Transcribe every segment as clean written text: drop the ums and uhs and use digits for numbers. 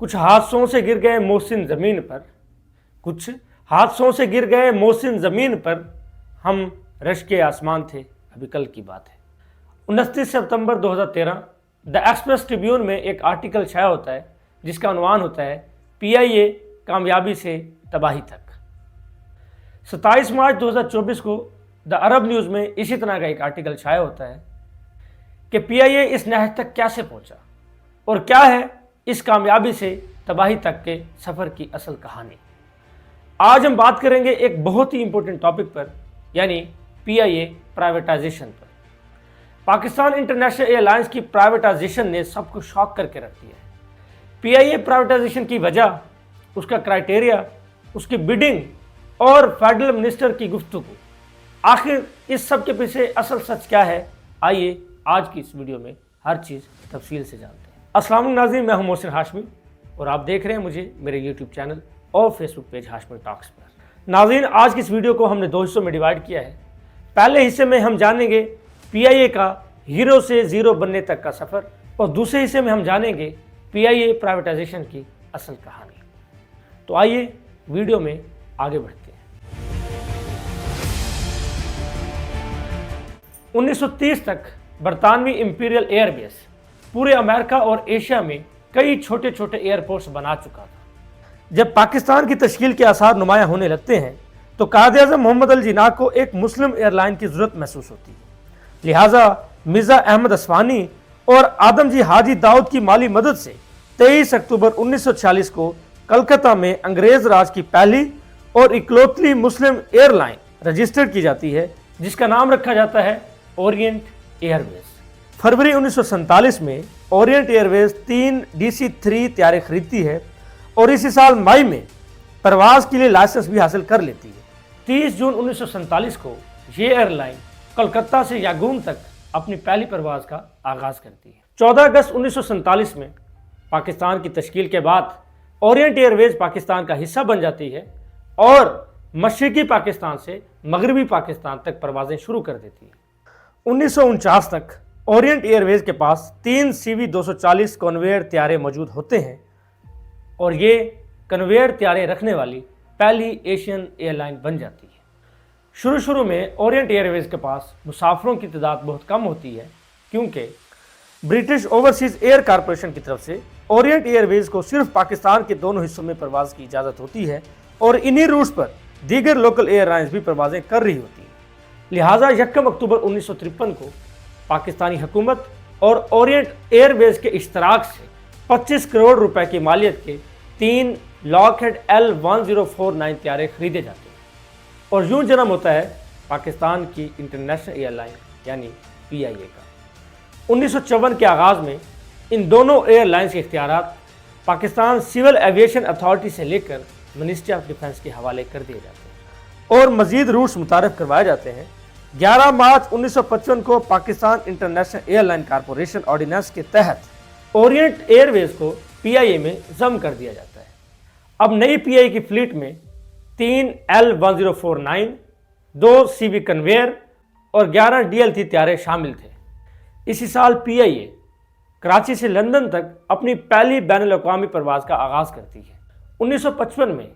कुछ हादसों से गिर गए मोहसिन ज़मीन पर, कुछ हादसों से गिर गए मोहसिन ज़मीन पर, हम रश के आसमान थे, अभी कल की बात है। 29 सितंबर 2013 द एक्सप्रेस ट्रिब्यून में एक आर्टिकल छाया होता है जिसका उन्वान होता है PIA कामयाबी से तबाही तक। 27 मार्च 2024 को द अरब न्यूज़ में इसी तरह का एक आर्टिकल छाया होता है कि PIA इस नहज तक कैसे पहुंचा और क्या है इस कामयाबी से तबाही तक के सफ़र की असल कहानी। आज हम बात करेंगे एक बहुत ही इंपॉर्टेंट टॉपिक पर, यानी PIA प्राइवेटाइजेशन पर। पाकिस्तान इंटरनेशनल एयरलाइंस की प्राइवेटाइजेशन ने सबको शॉक करके रख दिया है। PIA प्राइवेटाइजेशन की वजह, उसका क्राइटेरिया, उसकी बिडिंग और फेडरल मिनिस्टर की गुफ्तगू, आखिर इस सब के पीछे असल सच क्या है, आइए आज की इस वीडियो में हर चीज़ तफसील से जानते हैं। अस्सलाम वालेकुम नाज़रीन, मैं हूं मोहसिन हाशमी और आप देख रहे हैं मुझे मेरे यूट्यूब चैनल और फेसबुक पेज हाशमी टॉक्स पर। नाज़रीन, आज की इस वीडियो को हमने दो हिस्सों में डिवाइड किया है। पहले हिस्से में हम जानेंगे PIA का हीरो से ज़ीरो बनने तक का सफ़र और दूसरे हिस्से में हम जानेंगे PIA प्राइवेटाइजेशन की असल कहानी। तो आइए वीडियो में आगे बढ़ते हैं। 1930 तक बरतानवी इंपीरियल एयरबेस पूरे अमेरिका और एशिया में कई छोटे छोटे एयरपोर्ट्स बना चुका था। जब पाकिस्तान की तश्कील के आसार नुमायां होने लगते हैं तो कायद-ए-आज़म मोहम्मद अली जिन्ना को एक मुस्लिम एयरलाइन की ज़रूरत महसूस होती है। लिहाजा मिर्ज़ा अहमद असवानी और आदम जी हाजी दाऊद की माली मदद से 23 अक्टूबर 1946 को कलकत्ता में अंग्रेज़ राज की पहली और इकलौती मुस्लिम एयरलाइन रजिस्टर्ड की जाती है, जिसका नाम रखा जाता है ओरिएंट एयरवेज। फरवरी 1947 में ओरिएंट एयरवेज 3 DC-3 त्यारे खरीदती है और इसी साल मई में परवाज के लिए लाइसेंस भी हासिल कर लेती है। 30 जून 1947 को ये एयरलाइन कलकत्ता से यांगून तक अपनी पहली परवाज का आगाज करती है। 14 अगस्त 1947 में पाकिस्तान की तश्कील के बाद ओरिएंट एयरवेज पाकिस्तान का हिस्सा बन जाती है और मशरकी पाकिस्तान से मगरबी पाकिस्तान तक परवाजें शुरू कर देती है। 1949 तक ओरिएंट एयरवेज के पास 3 CV-240 कन्वेयर त्यारे मौजूद होते हैं और ये कन्वेयर त्यारे रखने वाली पहली एशियन एयरलाइन बन जाती है। शुरू में ओरिएंट एयरवेज के पास मुसाफिरों की तादाद बहुत कम होती है, क्योंकि ब्रिटिश ओवरसीज एयर कॉरपोरेशन की तरफ से ओरिएंट एयरवेज को सिर्फ पाकिस्तान के दोनों हिस्सों में परवाज की इजाज़त होती है और इन्हीं रूट्स पर दीगर लोकल एयरलाइंस भी परवाजें कर रही होती हैं। लिहाजा 1 अक्टूबर 1953 को पाकिस्तानी हुकूमत और ओरिएंट एयरवेज के इश्तराक से 25 करोड़ रुपए की मालियत के 3 लॉकहेड L1049 त्यारे खरीदे जाते हैं और यूं जन्म होता है पाकिस्तान की इंटरनेशनल एयरलाइन यानी PIA का। 1954 के आगाज़ में इन दोनों एयरलाइंस के इख्तियारात पाकिस्तान सिविल एविएशन अथॉरिटी से लेकर मिनिस्ट्री ऑफ डिफेंस के हवाले कर दिए जाते हैं और मज़ीद रूट्स मुतारफ़ करवाए जाते हैं। 11 मार्च 1955 को Pakistan International Airline Corporation Ordinance के तहत ओरिएंट एयरवेज को PIA में ज़म कर दिया जाता है। अब नई PIA की फ्लीट में 3 L1049, 2 CV कन्वेयर और 11 DLT त्यारे शामिल थे। इसी साल PIA कराची से लंदन तक अपनी पहली बैनुल-अक़वामी परवाज़ का आगाज़ करती है। 1955 में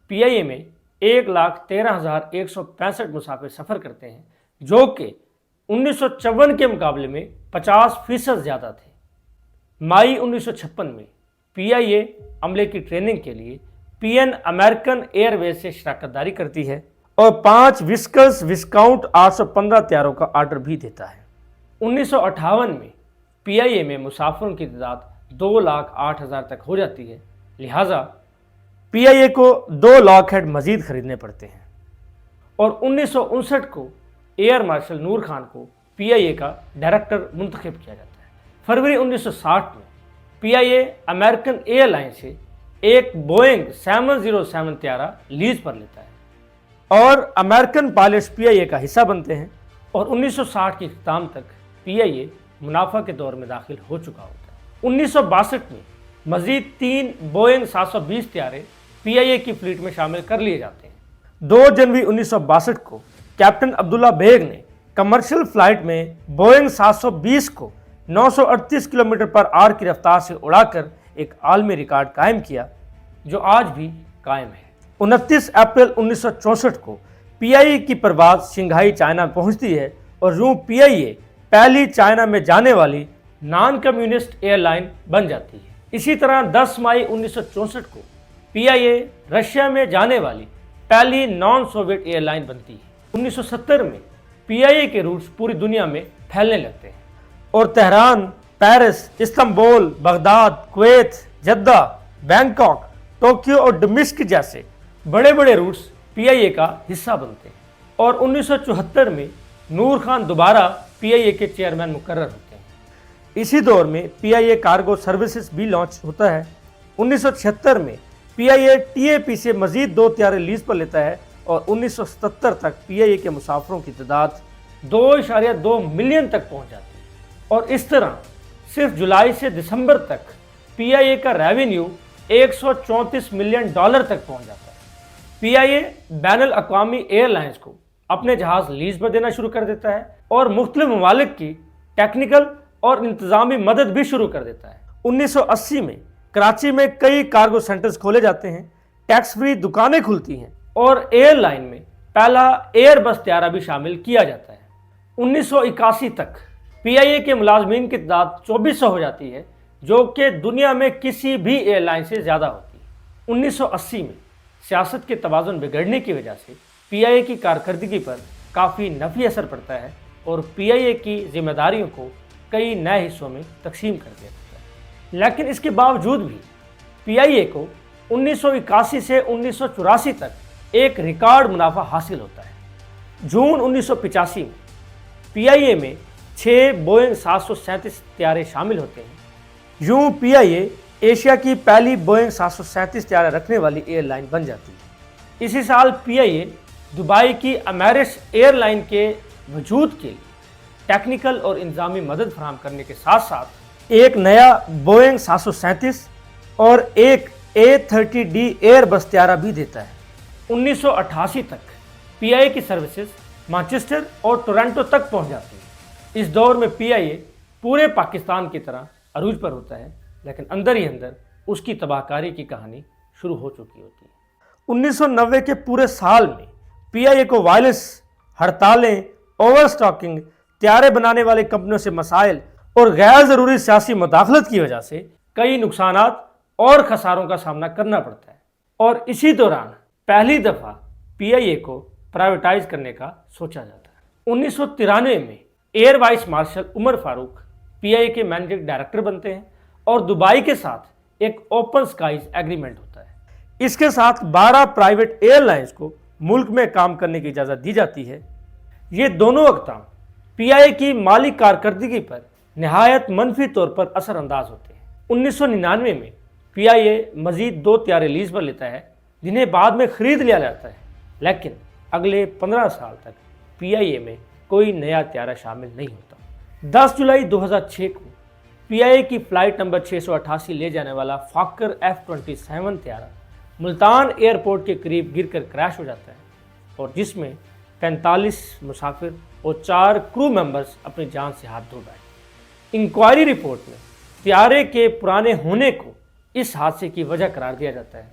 PIA में 1,13,165 मुसाफिर सफ़र करते हैं, जो कि 1954 के मुकाबले में 50% ज़्यादा थे। मई 1956 में PIA अमले की ट्रेनिंग के लिए PN अमेरिकन एयरवेज से शराकत दारी करती है और 5 विस्कस विस्काउंट 815 त्यारों का आर्डर भी देता है। 1958 में PIA में मुसाफिरों की तादाद 2,08,000 तक हो जाती है। लिहाजा PIA को 2 लॉकहेड मजीद खरीदने पड़ते हैं और 1959 को एयर मार्शल नूर खान को PIA का डायरेक्टर मुंतखब किया जाता है। फरवरी 1960 में PIA अमेरिकन एयरलाइन से एक बोइंग 707 त्यारा लीज पर लेता है और अमेरिकन पायलट्स PIA का हिस्सा बनते हैं और 1960 के इख्तिताम तक PIA मुनाफा के दौर में दाखिल हो चुका होता है। 1962 में मजीद 3 बोइंग 720 त्यारे PIA की फ्लीट में शामिल कर लिए जाते हैं। 2 जनवरी 1962 को कैप्टन अब्दुल्ला बेग ने कमर्शियल फ्लाइट में बोइंग 720 को 938 किलोमीटर पर आवर की रफ्तार से उड़ाकर ایک عالمی ریکارڈ قائم کیا جو آج بھی قائم ہے۔ 29 اپریل 1964 کو پی آئی اے کی پرواز شنگھائی چائنا پہنچتی ہے اور یوں پی آئی اے پہلی چائنا میں جانے والی نان کمیونسٹ ایئر لائن بن جاتی ہے۔ اسی طرح 10 مئی 1964 کو پی آئی اے رشیا میں جانے والی پہلی نان سوویٹ ایئر لائن بنتی ہے۔ 1970 میں پی آئی اے کے روٹس پوری دنیا میں پھیلنے لگتے ہیں اور Tehran, Paris, Istanbul, Baghdad, Kuwait, Jeddah, Bangkok, Tokyo اور دمشق جیسے بڑے بڑے روٹس پی آئی اے کا حصہ بنتے ہیں اور 1974 میں نور خان دوبارہ پی آئی اے کے چیئرمین مقرر ہوتے ہیں۔ اسی دور میں پی آئی اے کارگو سروسز بھی لانچ ہوتا ہے۔ 1976 میں پی آئی اے ٹی اے پی سے مزید 2 طیارے لیز پر لیتا ہے اور 1977 تک پی آئی اے کے مسافروں کی تعداد 2.2 ملین تک پہنچ جاتی ہے اور اس طرح صرف جولائی سے دسمبر تک پی آئی اے کا ریونیو $134 ملین تک پہنچ جاتا ہے۔ پی آئی اے بین الاقوامی ایئر لائنز کو اپنے جہاز لیز پر دینا شروع کر دیتا ہے اور مختلف ممالک کی ٹیکنیکل اور انتظامی مدد بھی شروع کر دیتا ہے۔ 1980 میں کراچی میں کئی کارگو سینٹرز کھولے جاتے ہیں، ٹیکس فری دکانیں کھلتی ہیں اور ایئر لائن میں پہلا ایئر بس طیارہ بھی شامل کیا جاتا ہے۔ 1981 تک پی آئی اے کے ملازمین کی تعداد 2400 ہو جاتی ہے جو کہ دنیا میں کسی بھی ایئر لائن سے زیادہ ہوتی ہے۔ 1980 میں سیاست کے توازن بگڑنے کی وجہ سے پی آئی اے کی کارکردگی پر کافی منفی اثر پڑتا ہے اور پی آئی اے کی ذمہ داریوں کو کئی نئے حصوں میں تقسیم کر دیا جاتا ہے، لیکن اس کے باوجود بھی پی آئی اے کو 1981 سے 1984 تک ایک ریکارڈ منافع حاصل ہوتا ہے۔ جون 1985 میں پی آئی اے میں 6 بوئنگ 737 طیارے شامل ہوتے ہیں۔ یوں پی آئی اے ایشیا کی پہلی بوئنگ 737 طیارے رکھنے والی ایئر لائن بن جاتی ہے۔ اسی سال پی آئی اے دبئی کی امیرس ایئر لائن کے وجود کے لیے ٹیکنیکل اور انتظامی مدد فراہم کرنے کے ساتھ ساتھ ایک نیا بوئنگ 737 اور ایک A30D ایئر بس طیارہ بھی دیتا ہے۔ 1988 تک پی آئی اے کی سروسز مانچسٹر اور ٹورنٹو تک پہنچ جاتی ہیں۔ اس دور میں پی آئی اے پورے پاکستان کی طرح عروج پر ہوتا ہے، لیکن اندر ہی اندر اس کی تباہ کاری کی کہانی شروع ہو چکی ہوتی ہے۔ 1990 کے پورے سال میں پی آئی اے کو وائلنس، ہڑتالیں، اوور سٹاکنگ، طیارے بنانے والے کمپنیوں سے مسائل اور غیر ضروری سیاسی مداخلت کی وجہ سے کئی نقصانات اور خساروں کا سامنا کرنا پڑتا ہے اور اسی دوران پہلی دفعہ پی آئی اے کو پرائیویٹائز کرنے کا سوچا جاتا ہے۔ 1993 میں ایئر وائس مارشل عمر فاروق پی آئی اے کے مینیجنگ ڈائریکٹر بنتے ہیں اور دبئی کے ساتھ ایک اوپن سکائز ایگریمنٹ ہوتا ہے۔ اس کے ساتھ 12 پرائیویٹ ایئر لائنز کو ملک میں کام کرنے کی اجازت دی جاتی ہے۔ یہ دونوں اقدام پی آئی اے کی مالی کارکردگی پر نہایت منفی طور پر اثر انداز ہوتے ہیں۔ 1999 میں پی آئی اے مزید 2 طیارے لیز پر لیتا ہے جنہیں بعد میں خرید لیا جاتا ہے، لیکن اگلے 15 سال تک پی آئی اے میں کوئی نیا طیارہ شامل نہیں ہوتا۔ 10 جولائی 2006 کو پی آئی اے کی فلائٹ نمبر 688 لے جانے والا فاکر F-27 طیارہ ملتان ایئرپورٹ کے قریب گر کر کریش ہو جاتا ہے اور جس میں 45 مسافر اور 4 کرو ممبرز اپنی جان سے ہاتھ دھو بیٹھے۔ انکوائری رپورٹ میں طیارے کے پرانے ہونے کو اس حادثے کی وجہ قرار دیا جاتا ہے۔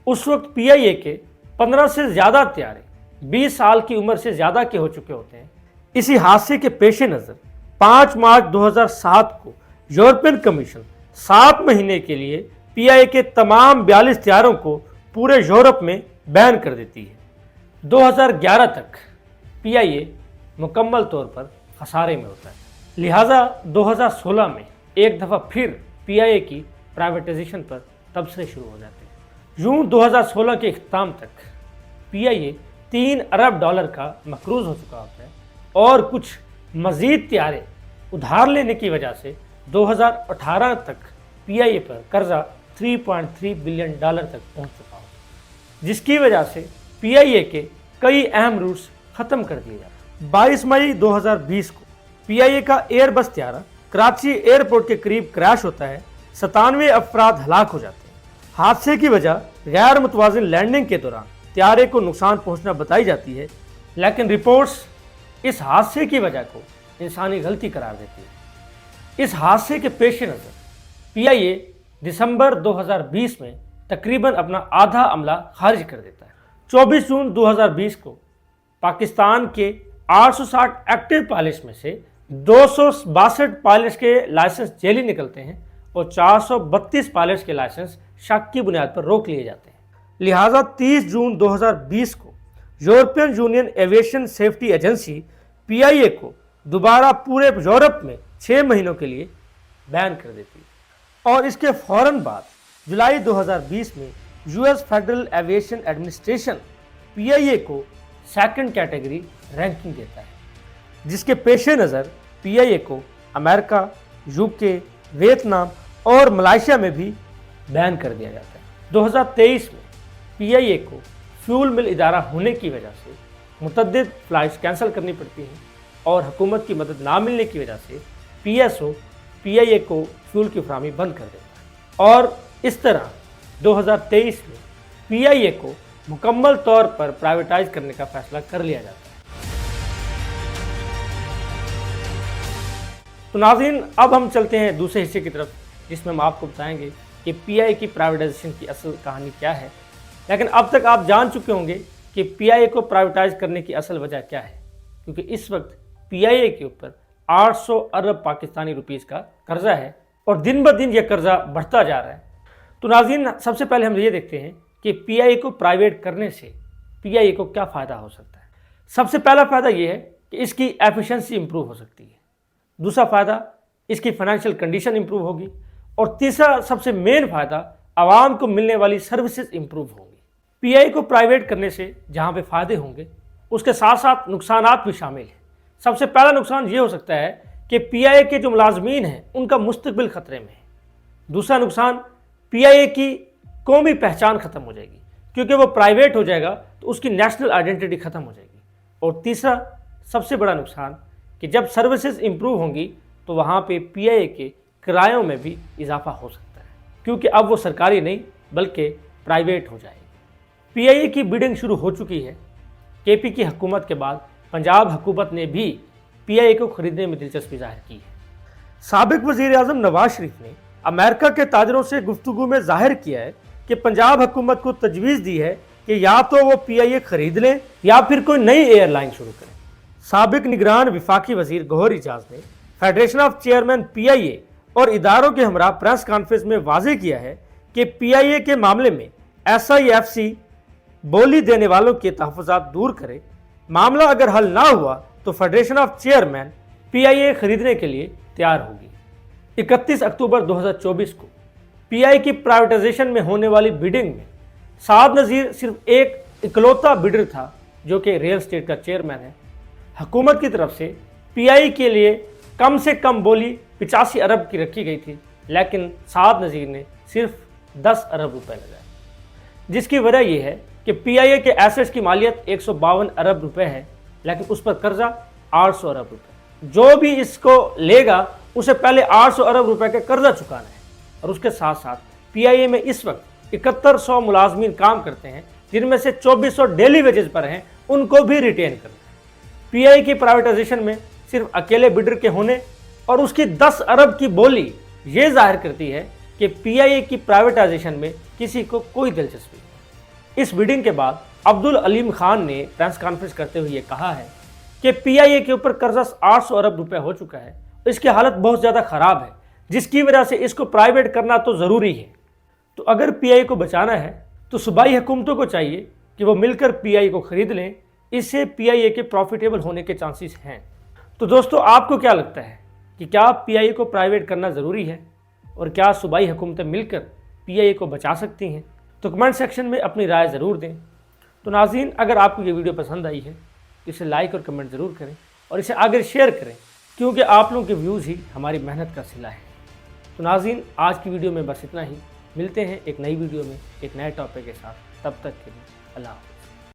اس وقت پی آئی اے کے 15 سے زیادہ طیارے 20 سال کی عمر سے زیادہ کے ہو چکے ہوتے ہیں۔ اسی حادثے کے پیش نظر 5 مارچ 2007 کو یورپین کمیشن 7 مہینے کے لیے پی آئی اے کے تمام 42 طیاروں کو پورے یورپ میں بین کر دیتی ہے۔ 2011 تک پی آئی اے مکمل طور پر خسارے میں ہوتا ہے، لہٰذا 2016 میں ایک دفعہ پھر پی آئی اے کی پرائیویٹائزیشن پر تبصرے شروع ہو جاتے ہیں۔ یوں 2016 کے اختتام تک پی آئی اے $3 ارب کا مقروض ہو چکا ہوتا ہے اور کچھ مزید طیارے ادھار لینے کی وجہ سے 2018 تک پی آئی اے پر قرضہ $3.3 بلین تک پہنچ چکا ہوتا ہے، جس کی وجہ سے پی آئی اے کے کئی اہم روٹس ختم کر دیے جاتے ہیں۔ 22 مئی 2020 کو پی آئی اے کا ایئر بس طیارہ کراچی ایئرپورٹ کے قریب کریش ہوتا ہے، 97 افراد ہلاک ہو جاتے ہیں۔ حادثے کی وجہ غیر متوازن لینڈنگ کے دوران طیارے کو نقصان پہنچنا بتائی جاتی ہے، لیکن رپورٹس اس حادثے کی وجہ کو انسانی غلطی قرار دیتی ہے۔ اس حادثے کے پیش نظر پی آئی اے दिसंबर 2020 में तकरीबन अपना आधा अमला खारिज कर देता है। 24 जून 2020 को पाकिस्तान के 860 एक्टिव पायलट्स में से 262 पायलट्स के लाइसेंस जेली निकलते हैं और 432 पायलट्स के लाइसेंस शक की बुनियाद पर रोक लिए जाते हैं। लिहाजा 30 जून 2020 को European union aviation safety agency PIA को दोबारा पूरे यूरोप में 6 महीनों के लिए बैन कर देती है और इसके फौरन बाद जुलाई 2020 में US federal aviation administration PIA को सेकंड कैटेगरी रैंकिंग देता है, जिसके पेश नज़र PIA को अमेरिका, UK, वियतनाम और मलेशिया में भी बैन कर दिया जाता है। 2023 में PIA को फ्यूल मिल इदारा होने की वजह से मुतअद्दिद फ्लाइट्स कैंसिल करनी पड़ती हैं और हुकूमत की मदद ना मिलने की वजह से PSO PIA को फ्यूल की फराहमी बंद कर देता है और इस तरह 2023 में PIA को मुकम्मल तौर पर प्राइवेटाइज करने का फैसला कर लिया जाता है। तो नाज़रीन, अब हम चलते हैं दूसरे हिस्से की तरफ, जिसमें हम आपको बताएंगे कि PIA की प्राइवेटाइजेशन की असल कहानी क्या है। लेकिन अब तक आप जान चुके होंगे कि PIA को प्राइवेटाइज करने की असल वजह क्या है, क्योंकि इस वक्त PIA के ऊपर 800 अरब पाकिस्तानी रुपीस का कर्जा है और दिन ब दिन यह कर्जा बढ़ता जा रहा है। तो नाज़रीन, सबसे पहले हम ये देखते हैं कि PIA को प्राइवेट करने से PIA को क्या फ़ायदा हो सकता है। सबसे पहला फ़ायदा ये है कि इसकी एफिशिएंसी इंप्रूव हो सकती है। दूसरा फ़ायदा, इसकी फाइनेंशियल कंडीशन इंप्रूव होगी और तीसरा सबसे मेन फ़ायदा, आवाम को मिलने वाली सर्विसेज इंप्रूव होंगी। PIA को प्राइवेट करने से जहाँ पे फ़ायदे होंगे, उसके साथ साथ नुकसानात भी शामिल हैं। सबसे पहला नुकसान ये हो सकता है कि PIA के जो मुलाजमीन हैं उनका मुस्तकबिल ख़तरे में है। दूसरा नुकसान, PIA की कौमी पहचान ख़त्म हो जाएगी, क्योंकि वो प्राइवेट हो जाएगा तो उसकी नेशनल आइडेंटिटी ख़त्म हो जाएगी। और तीसरा सबसे बड़ा नुकसान कि जब सर्विसेज इंप्रूव होंगी तो वहाँ पे PIA के किरायों में भी इजाफा हो सकता है, क्योंकि अब वो सरकारी नहीं बल्कि प्राइवेट हो जाएगी। PIA की बिडिंग शुरू हो चुकी है। KP की हुकूमत के बाद पंजाब हुकूमत ने भी PIA को खरीदने में दिलचस्पी जाहिर की है। साबिक वज़ीर आज़म नवाज शरीफ ने अमेरिका के ताजरों से गुफ्तगू में जाहिर किया है कि पंजाब हुकूमत को तजवीज़ दी है कि या तो वो PIA खरीद लें या फिर कोई नई एयरलाइन शुरू करें। साबिक निगरान विफाकी वज़ीर गौहर एजाज ने फेडरेशन ऑफ चेयरमैन PIA और इदारों के हमरा प्रेस कॉन्फ्रेंस में वाज़ेह किया है कि PIA के मामले में SIFC बोली देने वालों के तहफ़्फ़ुज़ात दूर करे। मामला अगर हल ना हुआ तो फेडरेशन ऑफ चेयरमैन PIA खरीदने के लिए तैयार होगी। 31 अक्टूबर 2024 को PIA की प्राइवेटाइजेशन में होने वाली बिडिंग में साद नज़ीर सिर्फ एक इकलौता बिडर था जो कि रियल एस्टेट का चेयरमैन है। हुकूमत की तरफ से PIA के लिए कम से कम बोली 85 अरब की रखी गई थी, लेकिन साद नज़ीर ने सिर्फ 10 अरब रुपए लगाए, जिसकी वजह यह है कि PIA के एसेट्स की मालियत 152 अरब रुपए है, लेकिन उस पर कर्जा 800 अरब रुपए। जो भी इसको लेगा उसे पहले 800 अरब रुपए का कर्जा चुकाना है। और उसके साथ साथ PIA में इस वक्त 7100 मुलाजमीन काम करते हैं, जिनमें से 2400 डेली वेजेस पर हैं, उनको भी रिटेन करना है। PIA की प्राइवेटाइजेशन में सिर्फ अकेले बिडर के होने और उसकी 10 अरब की बोली ये जाहिर करती है कि PIA की प्राइवेटाइजेशन में किसी को कोई दिलचस्पी नहीं। इस बिडिंग के बाद अब्दुल अलीम खान ने प्रेस कॉन्फ्रेंस करते हुए ये कहा है कि PIA के ऊपर कर्जा 800 अरब रुपए हो चुका है, इसकी हालत बहुत ज़्यादा ख़राब है, जिसकी वजह से इसको प्राइवेट करना तो ज़रूरी है। तो अगर PIA को बचाना है तो सूबाई हुकूमतों को चाहिए कि वो मिलकर PIA को ख़रीद लें, इससे PIA के प्रॉफिटेबल होने के चांसेस हैं। तो दोस्तों, आपको क्या लगता है कि क्या PIA को प्राइवेट करना ज़रूरी है और क्या सूबाई हुकूमतें मिलकर PIA को बचा सकती हैं? तो कमेंट सेक्शन में अपनी राय ज़रूर दें। तो नाज़रीन, अगर आपको ये वीडियो पसंद आई है तो इसे लाइक और कमेंट ज़रूर करें और इसे आगे शेयर करें, क्योंकि आप लोगों के व्यूज़ ही हमारी मेहनत का सिला है। तो नाज़रीन, आज की वीडियो में बस इतना ही। मिलते हैं एक नई वीडियो में एक नए टॉपिक के साथ। तब तक के लिए अल्लाह।